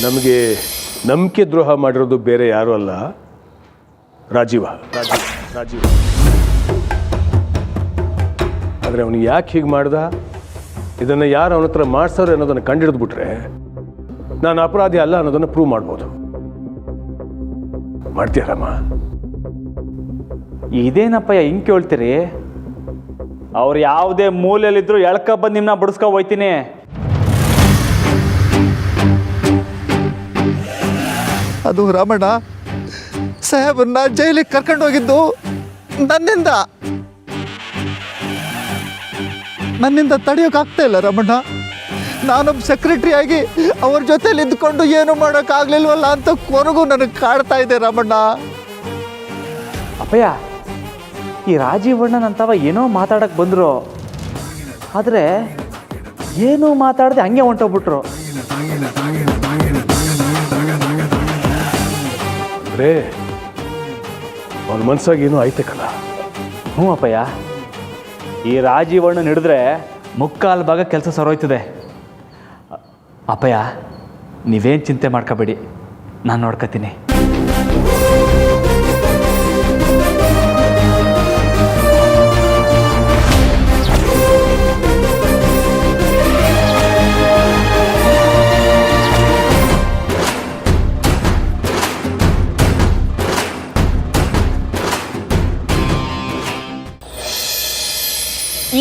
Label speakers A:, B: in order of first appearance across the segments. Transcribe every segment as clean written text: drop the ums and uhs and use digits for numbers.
A: ನಮಗೆ ನಂಬಿಕೆ ದ್ರೋಹ ಮಾಡಿರೋದು ಬೇರೆ ಯಾರೂ ಅಲ್ಲ, ರಾಜೀವ. ಆದರೆ ಅವನು ಯಾಕೆ ಹೀಗೆ ಮಾಡ್ದ, ಇದನ್ನು ಯಾರು ಅವನ ಹತ್ರ ಮಾಡ್ಸೋರು ಅನ್ನೋದನ್ನು ಕಂಡಿಡಿದ್ಬಿಟ್ರೆ ನಾನು ಅಪರಾಧಿ ಅಲ್ಲ ಅನ್ನೋದನ್ನು ಪ್ರೂವ್ ಮಾಡ್ಬೋದು. ಮಾಡ್ತೀಯರಮ್ಮ?
B: ಇದೇನಪ್ಪಯ್ಯ ಹಿಂಗೆ ಕೇಳ್ತೀರಿ? ಅವ್ರು ಯಾವುದೇ ಮೂಲೆಯಲ್ಲಿದ್ದರೂ ಎಳ್ಕ ಬಂದು ನಿಮ್ಮನ್ನ ಬಡಿಸ್ಕೊ ಹೋಯ್ತೀನಿ.
C: ಅದು ರಮಣ ಸಾಹೇಬ್ರನ್ನ ಜೈಲಿಗೆ ಕರ್ಕೊಂಡು ಹೋಗಿದ್ದು ನನ್ನಿಂದ ತಡೆಯೋಕ್ಕಾಗ್ತಾ ಇಲ್ಲ ರಮಣ್ಣ. ನಾನೊಬ್ಬ ಸೆಕ್ರೆಟರಿ ಆಗಿ ಅವ್ರ ಜೊತೆಲಿ ಇದ್ಕೊಂಡು ಏನು ಮಾಡೋಕ್ಕಾಗ್ಲಿಲ್ವಲ್ಲ ಅಂತ ಕೊನೆಗೂ ನನಗೆ ಕಾಡ್ತಾ ಇದೆ ರಮಣ್ಣ.
B: ಅಪ್ಪಯ್ಯ, ಈ ರಾಜೀವಣ್ಣನಂತವ ಏನೋ ಮಾತಾಡಕ್ಕೆ ಬಂದರು, ಆದರೆ ಏನೂ ಮಾತಾಡದೆ ಹಂಗೆ ಹೊಂಟೋಗ್ಬಿಟ್ರು.
A: ಅಂದರೆ ಅವನ ಮನ್ಸಾಗಿ ಏನೋ ಐತೆ ಕಲ.
B: ಹ್ಞೂ ಅಪ್ಪಯ್ಯ, ಈ ರಾಜೀವಣ್ಣನ ಹಿಡಿದ್ರೆ ಮುಕ್ಕಾಲು ಭಾಗ ಕೆಲಸ ಸರೋಯ್ತದೆ. ಅಪ್ಪಯ್ಯ, ನೀವೇನು ಚಿಂತೆ ಮಾಡ್ಕೋಬೇಡಿ, ನಾನು ನೋಡ್ಕೊತೀನಿ.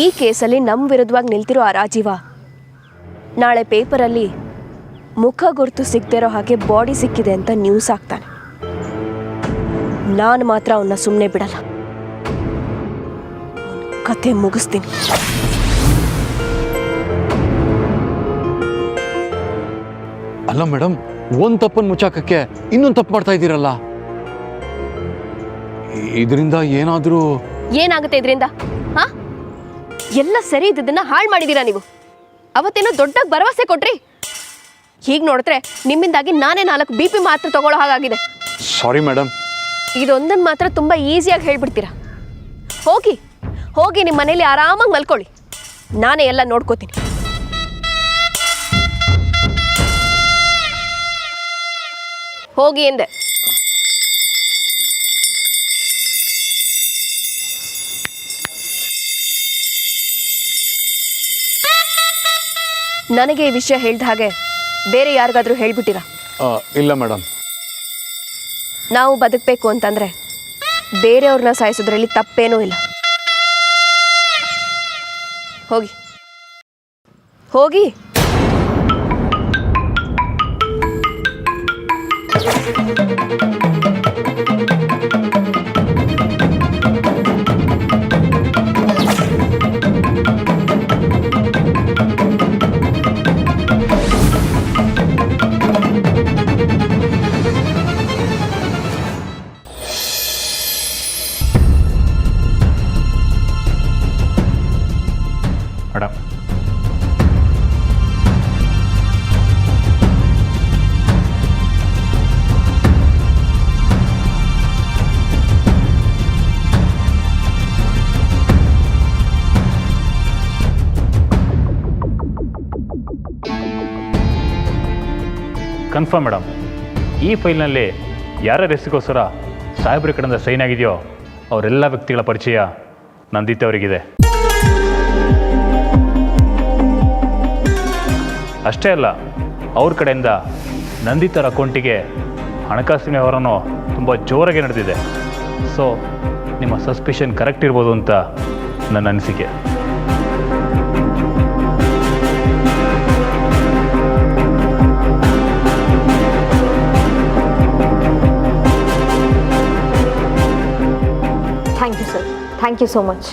D: ಈ ಕೇಸಲ್ಲಿ ನಮ್ಮ ವಿರುದ್ಧವಾಗಿ ನಿಲ್ತಿರೋ ಆ ರಾಜೀವ ನಾಳೆ ಪೇಪರಲ್ಲಿ ಮುಖ ಗುರುತು ಸಿಗದಿರೋ ಹಾಗೆ ಬಾಡಿ ಸಿಕ್ಕಿದೆ ಅಂತ ನ್ಯೂಸ್ ಹಾಕ್ತಾನೆ. ನಾನು ಮಾತ್ರ ಅವನ್ನ ಸುಮ್ಮನೆ ಬಿಡಲ್ಲ, ಕತೆ ಮುಗಿಸ್ತೀನಿ.
E: ಅಲ್ಲ ಮೇಡಮ್, ಒಂದು ತಪ್ಪನ್ನು ಮುಚ್ಚಾಕಕ್ಕೆ ಇನ್ನೊಂದು ತಪ್ಪು ಮಾಡ್ತಾ ಇದ್ದೀರಲ್ಲ, ಇದರಿಂದ
D: ಏನಾಗುತ್ತೆ ಇದರಿಂದ? ಹಾ, ಎಲ್ಲ ಸರಿ ಇದ್ದದನ್ನ ಹಾಳು ಮಾಡಿದ್ದೀರಾ ನೀವು. ಅವತ್ತೇನೋ ದೊಡ್ಡಾಗಿ ಭರವಸೆ ಕೊಟ್ರಿ, ಹೀಗೆ ನೋಡಿದ್ರೆ ನಿಮ್ಮಿಂದಾಗಿ ನಾನೇ 4 BP ಮಾತ್ರ ತಗೊಳ್ಳೋ ಹಾಗಾಗಿದೆ.
E: Sorry madam.
D: ಇದೊಂದನ್ನು ಮಾತ್ರ ತುಂಬ ಈಸಿಯಾಗಿ ಹೇಳ್ಬಿಡ್ತೀರಾ. ಹೋಗಿ ಹೋಗಿ ನಿಮ್ಮ ಮನೇಲಿ ಆರಾಮಾಗಿ ಮಲ್ಕೊಳ್ಳಿ, ನಾನೇ ಎಲ್ಲ ನೋಡ್ಕೋತೀನಿ. ಹೋಗಿ ಎಂದೆ. ನನಗೆ ಈ ವಿಷಯ ಹೇಳ್ದ ಹಾಗೆ ಬೇರೆ ಯಾರಿಗಾದ್ರೂ ಹೇಳ್ಬಿಟ್ಟಿರಾ?
E: ಇಲ್ಲ ಮೇಡಮ್.
D: ನಾವು ಬದುಕಬೇಕು ಅಂತಂದ್ರೆ ಬೇರೆಯವ್ರನ್ನ ಸಾಯಿಸೋದ್ರಲ್ಲಿ ತಪ್ಪೇನೂ ಇಲ್ಲ. ಹೋಗಿ ಹೋಗಿ.
B: Madam,
F: confirm madam. ಈ ಫೈಲ್ನಲ್ಲಿ ಯಾರ ಹೆಸರಿಗೋಸ್ಕರ ಸಾಹೇಬ್ರ ಕಡೆಯಿಂದ ಸೈನ್ ಆಗಿದೆಯೋ ಅವರೆಲ್ಲ ವ್ಯಕ್ತಿಗಳ ಪರಿಚಯ ನಂದಿತ್ ಅವರಿಗಿದೆ. ಅಷ್ಟೇ ಅಲ್ಲ, ಅವ್ರ ಕಡೆಯಿಂದ ನಂದಿತರ ಅಕೌಂಟಿಗೆ ಹಣಕಾಸಿನ ವ್ಯವಹಾರನೂ ತುಂಬ ಜೋರಾಗಿ ನಡೆದಿದೆ. ಸೊ ನಿಮ್ಮ ಸಸ್ಪಿಷನ್ ಕರೆಕ್ಟ್ ಇರ್ಬೋದು ಅಂತ ನನ್ನ ಅನಿಸಿಕೆ.
G: Thank you sir, thank you so much.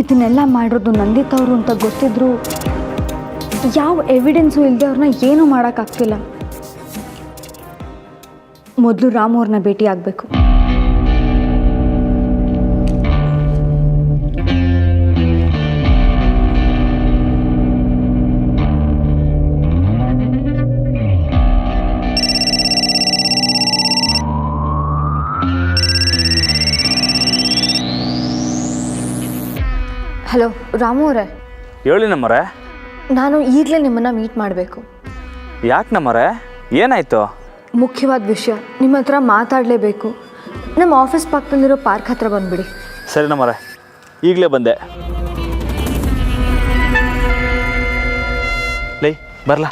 G: ಇದನ್ನೆಲ್ಲ ಮಾಡಿರೋದು ನಂದಿತ್ ಅವರು ಅಂತ ಗೊತ್ತಿದ್ರು ಯಾವ ಎವಿಡೆನ್ಸು ಇಲ್ಲದೆ ಅವ್ರನ್ನ ಏನೂ ಮಾಡೋಕ್ಕಾಗ್ತಿಲ್ಲ. ಮೊದಲು ರಾಮು ಅವ್ರನ್ನ ಭೇಟಿ ಆಗಬೇಕು. ಹಲೋ ರಾಮು ಅವರೇ.
B: ಹೇಳಿ ನಮ್ಮರೆ.
G: ನಾನು ಈಗಲೇ ನಿಮ್ಮನ್ನು ಮೀಟ್ ಮಾಡಬೇಕು.
B: ಯಾಕೆ ನಮ್ಮರೆ, ಏನಾಯಿತು?
G: ಮುಖ್ಯವಾದ ವಿಷಯ, ನಿಮ್ಮ ಹತ್ರ ಮಾತಾಡಲೇಬೇಕು. ನಮ್ಮ ಆಫೀಸ್ ಪಕ್ಕದಲ್ಲಿರೋ ಪಾರ್ಕ್ ಹತ್ರ ಬಂದುಬಿಡಿ.
B: ಸರಿ ನಮ್ಮರೆ, ಈಗಲೇ ಬಂದೆ. ಲೈ ಬರಲಾ?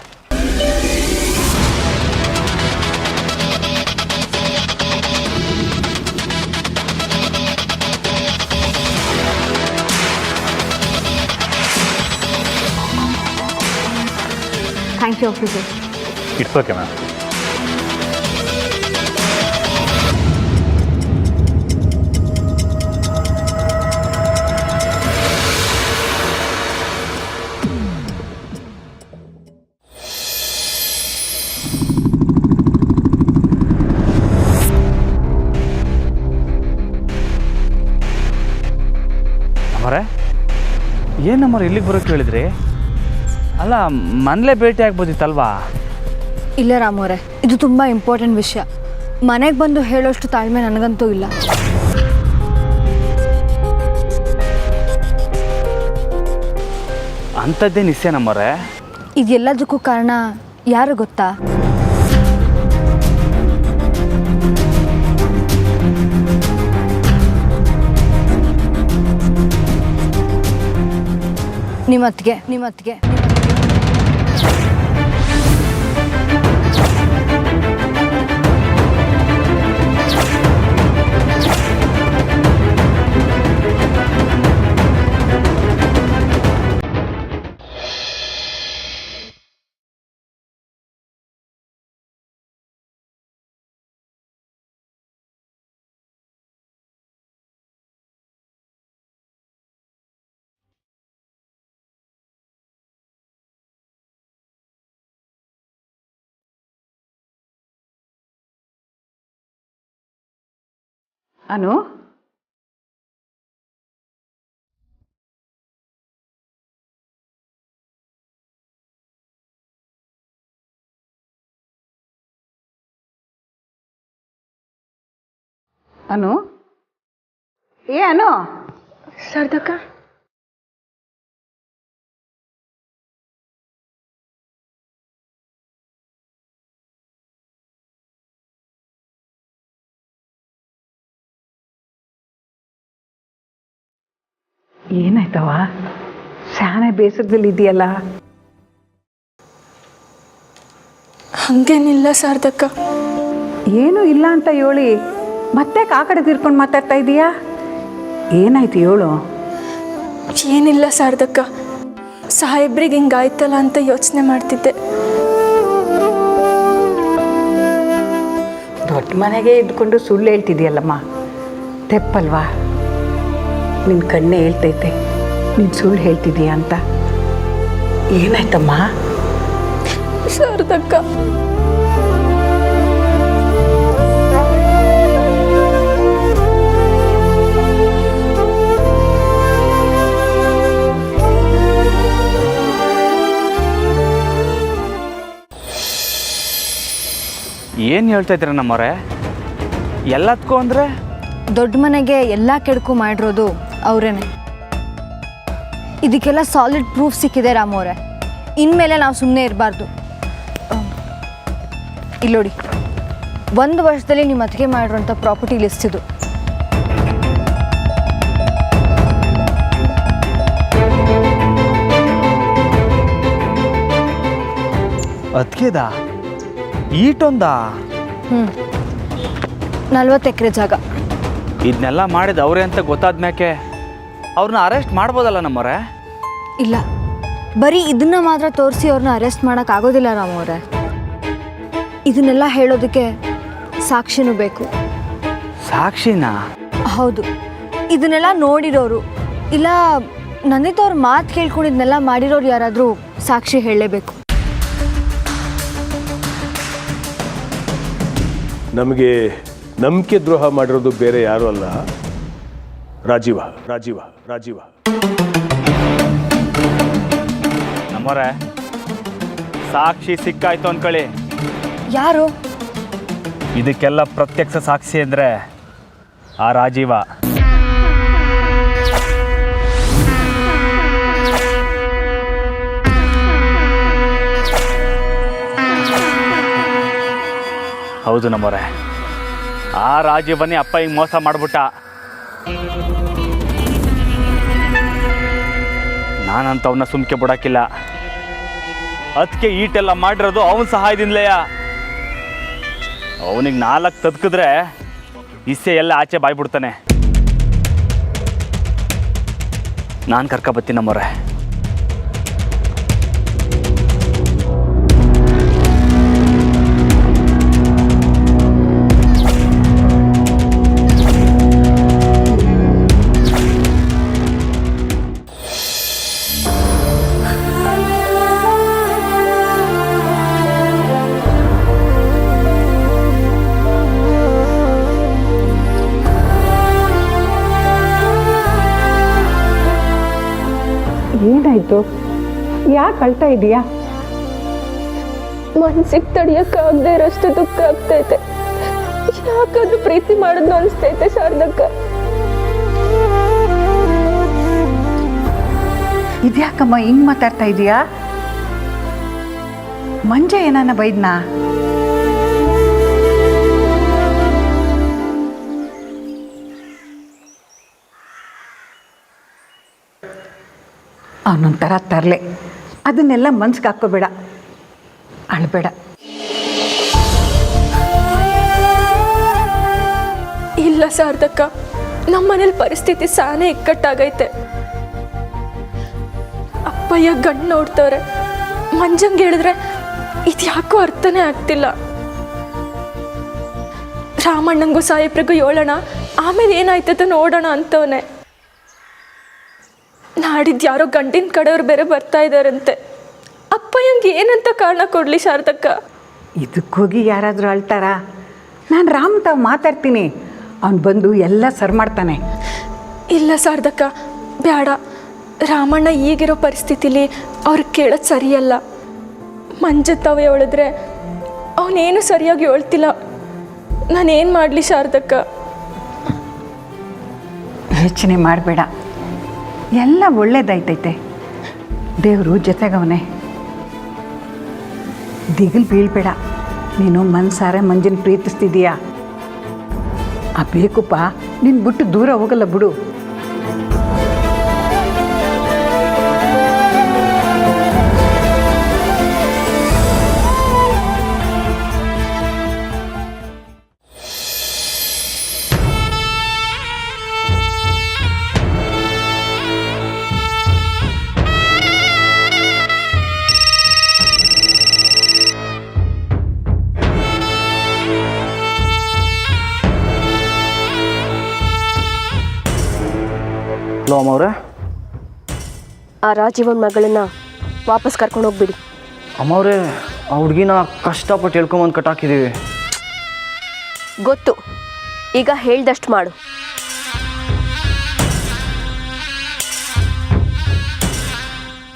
G: Thank you officer.
F: It's okay ma'am.
B: ನಮ್ಮರೆ, ಏನು ನಮ್ಮರೆ ಇಲ್ಲಿಗೆ ಬರೋಕ್ಕೆ ಹೇಳಿದ್ರಿ? ಅಲ್ಲ, ಮನೇಲೇ ಭೇಟಿ ಆಗ್ಬೋದಿತ್ತಲ್ವಾ?
G: ಇಲ್ಲ ರಾಮೋರೆ, ಇದು ತುಂಬ ಇಂಪಾರ್ಟೆಂಟ್ ವಿಷಯ. ಮನೆಗೆ ಬಂದು ಹೇಳೋಷ್ಟು ತಾಳ್ಮೆ ನನಗಂತೂ ಇಲ್ಲ.
B: ಅಂಥದ್ದೇ ನಿಶ್ಚಯ ನಮ್ಮರೆ.
G: ಇದೆಲ್ಲದಕ್ಕೂ ಕಾರಣ ಯಾರು ಗೊತ್ತಾ? ನಿಮ್ಮತ್ತಿಗೆ.
H: ಅನು, ಅನು, ಅನು.
G: ಶಾರದಕ್ಕ,
H: ಏನಾಯ್ತವ? ಶಾನೆ ಬೇಸರದಲ್ಲಿ ಇದೆಯಲ್ಲ?
I: ಹಂಗೇನಿಲ್ಲ ಶಾರದಕ್ಕ.
H: ಏನೂ ಇಲ್ಲ ಅಂತ ಹೇಳಿ ಮತ್ತೆ ಆ ಕಡೆ ತಿರ್ಕೊಂಡು ಮಾತಾಡ್ತಾ ಇದೀಯಾ? ಏನಾಯ್ತು ಹೇಳು.
I: ಏನಿಲ್ಲ ಶಾರದಕ್ಕ, ಸಾಹೇಬ್ರಿಗೆ ಹಿಂಗಾಯ್ತಲ್ಲ ಅಂತ ಯೋಚನೆ ಮಾಡ್ತಿದ್ದೆ.
H: ದೊಡ್ಡ ಮನೆಗೆ ಇದ್ಕೊಂಡು ಸುಳ್ಳು ಹೇಳ್ತಿದ್ಯಲ್ಲಮ್ಮ, ತೆಪ್ಪಲ್ವಾ? ನಿನ್ನ ಕಣ್ಣೇ ಹೇಳ್ತೈತೆ ನೀನು ಸುಳ್ಳು ಹೇಳ್ತಿದ್ದೀಯ ಅಂತ. ಏನಾಯ್ತಮ್ಮ?
I: ಶಾರದಕ್ಕ,
B: ಏನು ಹೇಳ್ತಾ ಇದ್ದೀರ ನಮ್ಮರೆ? ಎಲ್ಲದಕ್ಕೂ ಅಂದರೆ
G: ದೊಡ್ಡ ಮನೆಗೆ ಎಲ್ಲ ಕೆಡಕು ಮಾಡಿರೋದು ಅವರೇನೆ. ಇದಕ್ಕೆಲ್ಲ ಸಾಲಿಡ್ ಪ್ರೂಫ್ ಸಿಕ್ಕಿದೆ ರಾಮೋರೆ. ಇನ್ಮೇಲೆ ನಾವು ಸುಮ್ಮನೆ ಇರಬಾರ್ದು. ಇಲ್ಲೋಡಿ, 1 ವರ್ಷದಲ್ಲಿ ನಿಮ್ಮ ಅತ್ತಿಗೆ ಮಾಡಿರೋಂಥ ಪ್ರಾಪರ್ಟಿ ಲಿಸ್ಟ್ ಇದು.
B: ಅದಕ್ಕೆದ ಈಟೊಂದಾ?
G: 40 ಎಕರೆ ಜಾಗ.
B: ಇದನ್ನೆಲ್ಲ ಮಾಡಿದ ಅವರೇ ಅಂತ ಗೊತ್ತಾದ ಮ್ಯಾಕೆ ಅವ್ರನ್ನ ಅರೆಸ್ಟ್ ಮಾಡ್ಬೋದಲ್ಲ ನಮ್ಮರೆ?
G: ಇಲ್ಲ, ಬರೀ ಇದನ್ನ ಮಾತ್ರ ತೋರಿಸಿ ಅವ್ರನ್ನ ಅರೆಸ್ಟ್ ಮಾಡೋಕ್ಕಾಗೋದಿಲ್ಲ ರಾಮವ್ರೆ. ಇದನ್ನೆಲ್ಲ ಹೇಳೋದಕ್ಕೆ ಸಾಕ್ಷಿನೂ ಬೇಕು.
B: ಸಾಕ್ಷಿನಾ?
G: ಹೌದು. ಇದನ್ನೆಲ್ಲ ನೋಡಿರೋರು ಇಲ್ಲ ನಂದಿತ್ ಅವ್ರ ಮಾತು ಕೇಳ್ಕೊಂಡು ಇದನ್ನೆಲ್ಲ ಮಾಡಿರೋರು ಯಾರಾದರೂ ಸಾಕ್ಷಿ ಹೇಳಲೇಬೇಕು.
A: ನಮಗೆ ನಂಬಿಕೆ ದ್ರೋಹ ಮಾಡಿರೋದು ಬೇರೆ ಯಾರೂ ಅಲ್ಲ, ರಾಜೀವ.
B: ನಮ್ಮರೆ, ಸಾಕ್ಷಿ ಸಿಕ್ಕಾಯ್ತು ಅನ್ಕೊಳ್ಳಿ.
G: ಯಾರು?
B: ಇದಕ್ಕೆಲ್ಲ ಪ್ರತ್ಯಕ್ಷ ಸಾಕ್ಷಿ ಅಂದರೆ ಆ ರಾಜೀವ. ಹೌದು ನಮ್ಮವ್ರೆ, ಆ ರಾಜೀವನ್ನೇ ಅಪ್ಪ ಹಿಂಗೆ ಮೋಸ ಮಾಡಿಬಿಟ್ಟ. ನಾನಂತ ಅವನ್ನ ಸುಮ್ಕೆ ಬಿಡೋಕ್ಕಿಲ್ಲ. ಅದಕ್ಕೆ ಈಟೆಲ್ಲ ಮಾಡಿರೋದು ಅವನ ಸಹಾಯದಿಂದಲೇ. ಅವನಿಗೆ 4 ತದ್ಕಿದ್ರೆ ಇಸ್ಸೆ ಎಲ್ಲ ಆಚೆ ಬಾಯ್ಬಿಡ್ತಾನೆ. ನಾನು ಕರ್ಕೊಬತ್ತೀನಿ ನಮ್ಮವ್ರೆ.
H: ಏನಾಯಿತು? ಯಾಕೆ ಅಳ್ತಾ ಇದೀಯಾ?
I: ಮನ್ಸಿಗೆ ತಡಿಯಕ್ಕಾಗದೆ ಇರೋಷ್ಟು ದುಃಖ ಆಗ್ತೈತೆ. ಯಾಕಾದ್ರೂ ಪ್ರೀತಿ ಮಾಡೋದು ಅನಿಸ್ತೈತೆ ಶಾರದಕ್ಕ.
H: ಇದ್ಯಾಕಮ್ಮ ಹಿಂಗೆ ಮಾತಾಡ್ತಾ ಇದೀಯಾ? ಮಂಜ ಏನಾನ ಬೈದ್ನಾ? ಅವನೊಂಥರ ತರಲೆ, ಅದನ್ನೆಲ್ಲ ಮನ್ಸಿಗೆ ಹಾಕ್ಕೋಬೇಡ, ಅಳಬೇಡ.
I: ಇಲ್ಲ ಶಾರದಕ್ಕ, ನಮ್ಮ ಮನೇಲಿ ಪರಿಸ್ಥಿತಿ ಸಾನೇ ಇಕ್ಕಟ್ಟಾಗೈತೆ. ಅಪ್ಪಯ್ಯ ಗಂಡು ನೋಡ್ತವ್ರೆ. ಮಂಜಂಗೆ ಹೇಳಿದ್ರೆ ಇದು ಯಾಕೋ ಅರ್ಥನೇ ಆಗ್ತಿಲ್ಲ. ರಾಮಣ್ಣಂಗೂ ಸಾಹೇಬ್ರಿಗೂ ಹೇಳೋಣ, ಆಮೇಲೆ ಏನಾಯ್ತದ ನೋಡೋಣ ಅಂತವನೆ. ನಾಡಿದ್ದು ಯಾರೋ ಗಂಡಿನ ಕಡೆಯವ್ರು ಬೇರೆ ಬರ್ತಾ ಇದ್ದಾರಂತೆ. ಅಪ್ಪಯ್ಯಂಗೆ ಏನಂತ ಕಾರಣ ಕೊಡಲಿ ಶಾರದಕ್ಕ?
H: ಇದಕ್ಕೋಗಿ ಯಾರಾದರೂ ಅಳ್ತಾರಾ? ನಾನು ರಾಮ್ ತಾವು ಮಾತಾಡ್ತೀನಿ, ಅವನು ಬಂದು ಎಲ್ಲ ಸರಿ ಮಾಡ್ತಾನೆ.
I: ಇಲ್ಲ ಶಾರದಕ್ಕ, ಬೇಡ. ರಾಮಣ್ಣ ಈಗಿರೋ ಪರಿಸ್ಥಿತಿಲಿ ಅವ್ರಿಗೆ ಕೇಳೋದು ಸರಿಯಲ್ಲ. ಮಂಜತ್ತವ ಹೇಳಿದ್ರೆ ಅವನೇನು ಸರಿಯಾಗಿ ಹೇಳ್ತಿಲ್ಲ. ನಾನೇನು ಮಾಡಲಿ ಶಾರದಕ್ಕ?
H: ಯೋಚನೆ ಮಾಡಬೇಡ, ಎಲ್ಲ ಒಳ್ಳೇದಾಯ್ತೈತೆ. ದೇವರು ಜೊತೆಗವನೇ. ದಿಗಿಲ್ ಬೀಳ್ಬೇಡ. ನೀನು ಮನ್ಸಾರೆ ಮಂಜನ ಪ್ರೀತಿಸ್ತಿದೀಯಾ. ಆ ಬೇಕುಪ್ಪ ನಿನ್ನ ಬಿಟ್ಟು ದೂರ ಹೋಗಲ್ಲ ಬಿಡು.
B: ಹಲೋ ಅಮ್ಮವ್ರೆ.
D: ಆ ರಾಜೀವನ್ ಮಗಳನ್ನ ವಾಪಸ್ ಕರ್ಕೊಂಡು ಹೋಗ್ಬಿಡಿ.
B: ಅಮ್ಮವ್ರೆ, ಆ ಹುಡುಗಿನ ಕಷ್ಟಪಟ್ಟು ಹೇಳ್ಕೊಂಬಂದು ಕಟ್ಟಾಕಿದ್ದೀವಿ.
D: ಗೊತ್ತು, ಈಗ ಹೇಳ್ದಷ್ಟು ಮಾಡು.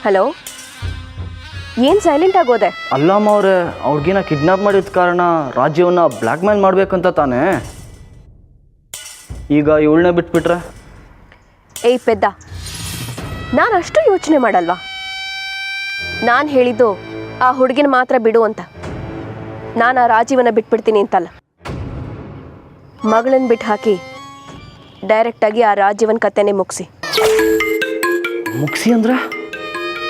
D: ಹಲೋ, ಏನು ಸೈಲೆಂಟ್ ಆಗೋದೆ?
B: ಅಲ್ಲ ಅಮ್ಮವ್ರೆ, ಆ ಹುಡುಗಿನ ಕಿಡ್ನಾಪ್ ಮಾಡಿದ ಕಾರಣ ರಾಜೀವನ್ನ ಬ್ಲ್ಯಾಕ್ ಮೇಲ್ ಮಾಡ್ಬೇಕಂತ ತಾನೇ. ಈಗ ಇವಳನ್ನೇ ಬಿಟ್ಬಿಟ್ರೆ?
D: ಏಯ್ ಪೆದ್ದ, ನಾನು ಅಷ್ಟು ಯೋಚನೆ ಮಾಡಲ್ವಾ? ನಾನು ಹೇಳಿದ್ದು ಆ ಹುಡುಗಿನ ಮಾತ್ರ ಬಿಡು ಅಂತ. ನಾನು ಆ ರಾಜೀವನ ಬಿಟ್ಬಿಡ್ತೀನಿ ಅಂತಲ್ಲ. ಮಗಳನ್ನ ಬಿಟ್ಟು ಹಾಕಿ ಡೈರೆಕ್ಟಾಗಿ ಆ ರಾಜೀವನ್ ಕತೆನೇ ಮುಗಿಸಿ.
B: ಮುಗಿಸಿ ಅಂದ್ರೆ?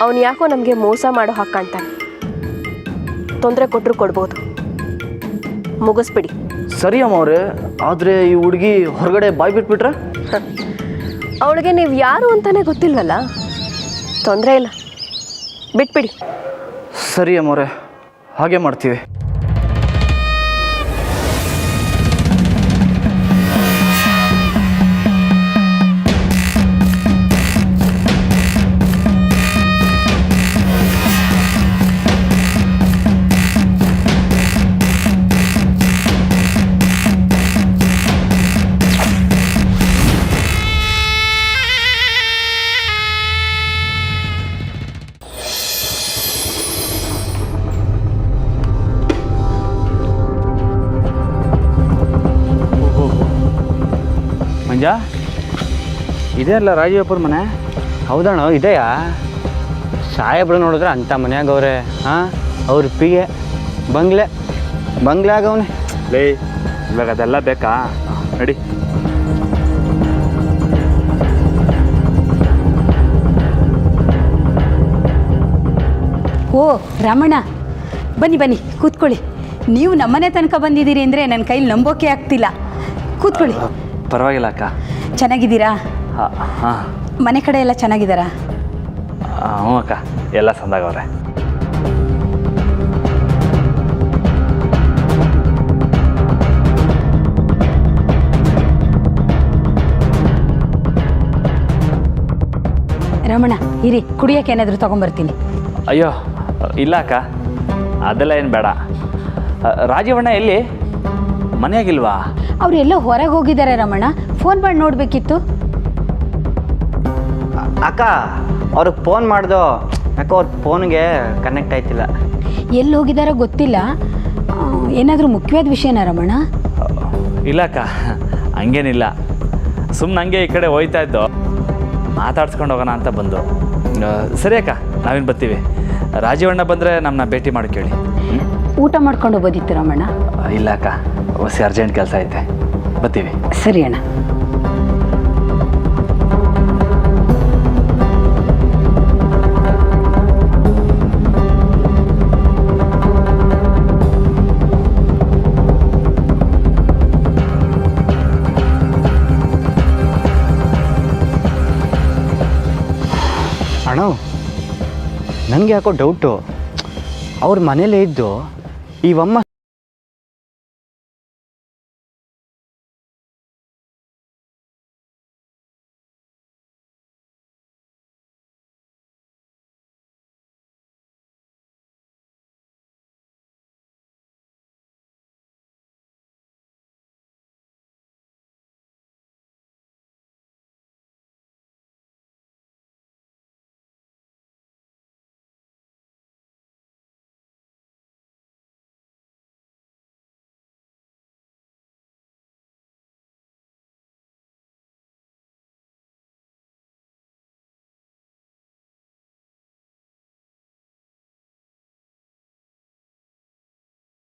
D: ಅವನು ಯಾಕೋ ನಮಗೆ ಮೋಸ ಮಾಡೋ ಹಾಗೆ ಕಾಣ್ತಾನೆ. ತೊಂದರೆ ಕೊಟ್ಟರು ಕೊಡ್ಬೋದು. ಮುಗಿಸ್ಬಿಡಿ.
B: ಸರಿ ಅಮ್ಮವ್ರೆ, ಆದರೆ ಈ ಹುಡುಗಿ ಹೊರಗಡೆ ಬಾಯ್ ಬಿಟ್ಬಿಟ್ರೆ?
D: ಅವಳಿಗೆ ನೀವು ಯಾರು ಅಂತಾನೆ ಗೊತ್ತಿಲ್ವಲ್ಲ. ತೊಂದರೆ ಇಲ್ಲ, ಬಿಟ್ಬಿಡಿ.
B: ಸರಿ ಅಮ್ಮವ್ರೆ, ಹಾಗೆ ಮಾಡ್ತೀವಿ. ಮಂಜ, ಇದೇ ಅಲ್ಲ ರಾಜೀವಪ್ಪರ ಮನೆ?
J: ಹೌದಣ್ಣ, ಇದೆಯಾ? ಸಾಹೇಬ್ರು ನೋಡಿದ್ರೆ ಅಂಥ ಮನ್ಯಾಗ ಅವ್ರೆ. ಹಾಂ, ಅವ್ರ ಪಿಗೆ ಬಂಗ್ಲೆ ಆಗವನೆ.
B: ಲೇ ಇವಾಗ ಅದೆಲ್ಲ ಬೇಕಾ? ನಡಿ.
H: ಓ ರಮಣ, ಬನ್ನಿ ಬನ್ನಿ ಕೂತ್ಕೊಳ್ಳಿ. ನೀವು ನಮ್ಮನೆ ತನಕ ಬಂದಿದ್ದೀರಿ ಅಂದರೆ ನನ್ನ ಕೈಲಿ ನಂಬೋಕೆ ಆಗ್ತಿಲ್ಲ. ಕೂತ್ಕೊಳ್ಳಿ.
B: ಪರವಾಗಿಲ್ಲ ಅಕ್ಕ.
H: ಚೆನ್ನಾಗಿದ್ದೀರಾ?
B: ಹಾಂ.
H: ಮನೆ ಕಡೆ ಎಲ್ಲ ಚೆನ್ನಾಗಿದ್ದಾರಾ?
B: ಹ್ಞೂ ಅಕ್ಕ, ಎಲ್ಲ ಸಂದಾಗವ್ರೆ.
H: ರಮಣ ಇರಿ, ಕುಡಿಯೋಕೆ ಏನಾದರೂ ತೊಗೊಂಬರ್ತೀನಿ.
B: ಅಯ್ಯೋ ಇಲ್ಲ ಅಕ್ಕ, ಅದೆಲ್ಲ ಏನು ಬೇಡ. ರಾಜೀವಣ್ಣ ಎಲ್ಲಿ? ಮನೆಯಾಗಿಲ್ವಾ?
H: ಅವ್ರು ಎಲ್ಲೋ ಹೊರಗೆ ಹೋಗಿದ್ದಾರೆ ರಮಣ. ಫೋನ್ ಮಾಡಿ ನೋಡಬೇಕಿತ್ತು.
J: ಅಕ್ಕ ಅವ್ರಿಗೆ ಫೋನ್ ಮಾಡ್ದು, ಯಾಕೋ ಅವ್ರ ಫೋನ್ಗೆ ಕನೆಕ್ಟ್ ಆಯ್ತಿಲ್ಲ.
H: ಎಲ್ಲಿ ಹೋಗಿದ್ದಾರೋ ಗೊತ್ತಿಲ್ಲ. ಏನಾದರೂ ಮುಖ್ಯವಾದ ವಿಷಯನಾ ರಮಣ?
B: ಇಲ್ಲ ಅಕ್ಕ, ಹಂಗೇನಿಲ್ಲ. ಸುಮ್ಮನೆ ಹಂಗೆ ಈ ಕಡೆ ಹೋಯ್ತಾ ಇದ್ದು, ಮಾತಾಡ್ಸ್ಕೊಂಡು ಹೋಗೋಣ ಅಂತ ಬಂದು. ಸರಿ ಅಕ್ಕ, ನಾವೇನು ಬರ್ತೀವಿ. ರಾಜೀವಣ್ಣ ಬಂದರೆ ನಮ್ಮನ್ನ ಭೇಟಿ ಮಾಡಿ ಕೇಳಿ.
H: ಊಟ ಮಾಡ್ಕೊಂಡು ಹೋಗೋದಿತ್ತು ರಮಣ?
B: ಇಲ್ಲ ಅಕ್ಕ, ಹೊಸ ಅರ್ಜೆಂಟ್ ಕೆಲಸ ಐತೆ, ಬರ್ತೀವಿ.
H: ಸರಿ ಅಣ್ಣ.
J: ಅಣ್ಣ ನನಗೆ ಯಾಕೋ ಡೌಟು. ಅವ್ರ ಮನೇಲೇ ಇದ್ದು ಇವಮ್ಮ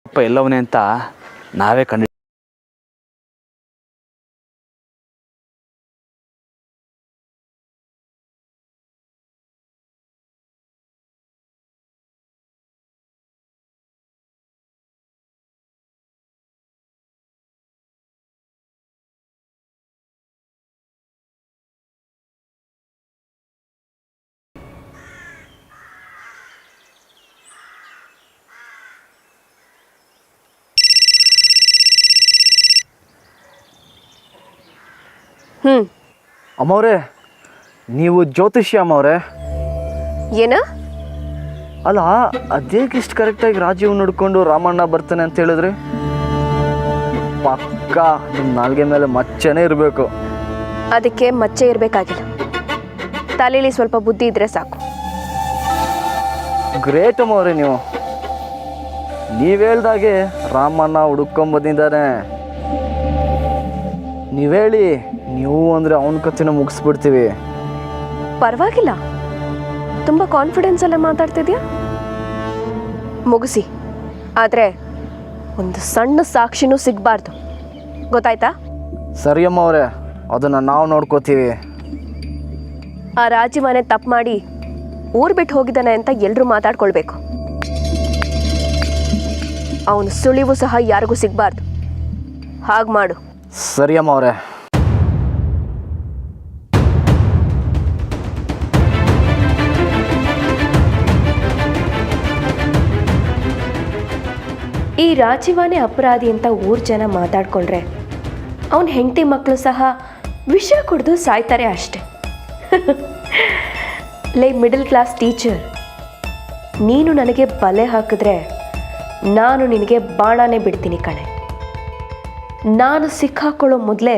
B: ಅಪ್ಪ ಎಲ್ಲವನೇ ಅಂತ ನಾವೇ ಕಂಡು.
C: ಅಮ್ಮವ್ರೆ, ನೀವು ಜ್ಯೋತಿಷ್ಯ ಅಮ್ಮವ್ರೆ?
D: ಏನ?
C: ಅಲ್ಲ, ಅದೇಗೆ ಇಷ್ಟು ಕರೆಕ್ಟಾಗಿ ರಾಜೀವ್ ನೋಡ್ಕೊಂಡು ರಾಮಣ್ಣ ಬರ್ತಾನೆ ಅಂತ ಹೇಳಿದ್ರಿ? ಪಕ್ಕ ನಿಮ್ಮ ನಾಲ್ಗೆ ಮೇಲೆ ಮಚ್ಚೆನೇ ಇರಬೇಕು.
D: ಅದಕ್ಕೆ ಮಚ್ಚೆ ಇರಬೇಕಾಗಿಲ್ಲ, ತಲೆಯಲ್ಲಿ ಸ್ವಲ್ಪ ಬುದ್ಧಿ ಇದ್ರೆ ಸಾಕು.
C: ಗ್ರೇಟ್ ಅಮ್ಮವ್ರೆ ನೀವು. ನೀವು ಹೇಳ್ದಾಗೆ ರಾಮಣ್ಣ ಹುಡುಕೊಂಬಂದಿದ್ದಾನೆ. ನೀವು ಹೇಳಿ, ನೀವು ಅಂದರೆ ಅವನ ಕಥೆನ ಮುಗಿಸ್ಬಿಡ್ತೀವಿ.
D: ಪರವಾಗಿಲ್ಲ, ತುಂಬ ಕಾನ್ಫಿಡೆನ್ಸ್ ಅಲ್ಲೇ ಮಾತಾಡ್ತಿದ್ಯಾ. ಮುಗಿಸಿ, ಆದರೆ ಒಂದು ಸಣ್ಣ ಸಾಕ್ಷಿನೂ ಸಿಗಬಾರ್ದು, ಗೊತ್ತಾಯ್ತಾ?
C: ಸರಿ ಅಮ್ಮವ್ರೆ, ಅದನ್ನು ನಾವು ನೋಡ್ಕೋತೀವಿ.
D: ಆ ರಾಜೀವನೇ ತಪ್ಪು ಮಾಡಿ ಊರು ಬಿಟ್ಟು ಹೋಗಿದ್ದಾನೆ ಅಂತ ಎಲ್ಲರೂ ಮಾತಾಡ್ಕೊಳ್ಬೇಕು. ಅವನ ಸುಳಿವು ಸಹ ಯಾರಿಗೂ ಸಿಗಬಾರ್ದು. ಹಾಗೆ ಮಾಡು.
C: ಸರಿ ಅಮ್ಮವ್ರೆ.
D: ಈ ರಾಜೀವನೇ ಅಪರಾಧಿ ಅಂತ ಊರ್ ಜನ ಮಾತಾಡ್ಕೊಂಡ್ರೆ ಅವನ ಹೆಂಡತಿ ಮಕ್ಕಳು ಸಹ ವಿಷ ಕುಡಿದು ಸಾಯ್ತಾರೆ ಅಷ್ಟೆ. ಲೈ ಮಿಡಲ್ ಕ್ಲಾಸ್ ಟೀಚರ್, ನೀನು ನನಗೆ ಬಲೆ ಹಾಕಿದ್ರೆ ನಾನು ನಿನಗೆ ಬಾಣನೇ ಬಿಡ್ತೀನಿ ಕಣೆ. ನಾನು ಸಿಕ್ಕಾಕೊಳ್ಳೋ ಮೊದಲೇ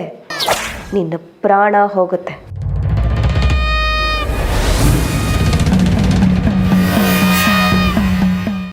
D: ನಿನ್ನ ಪ್ರಾಣ ಹೋಗುತ್ತೆ.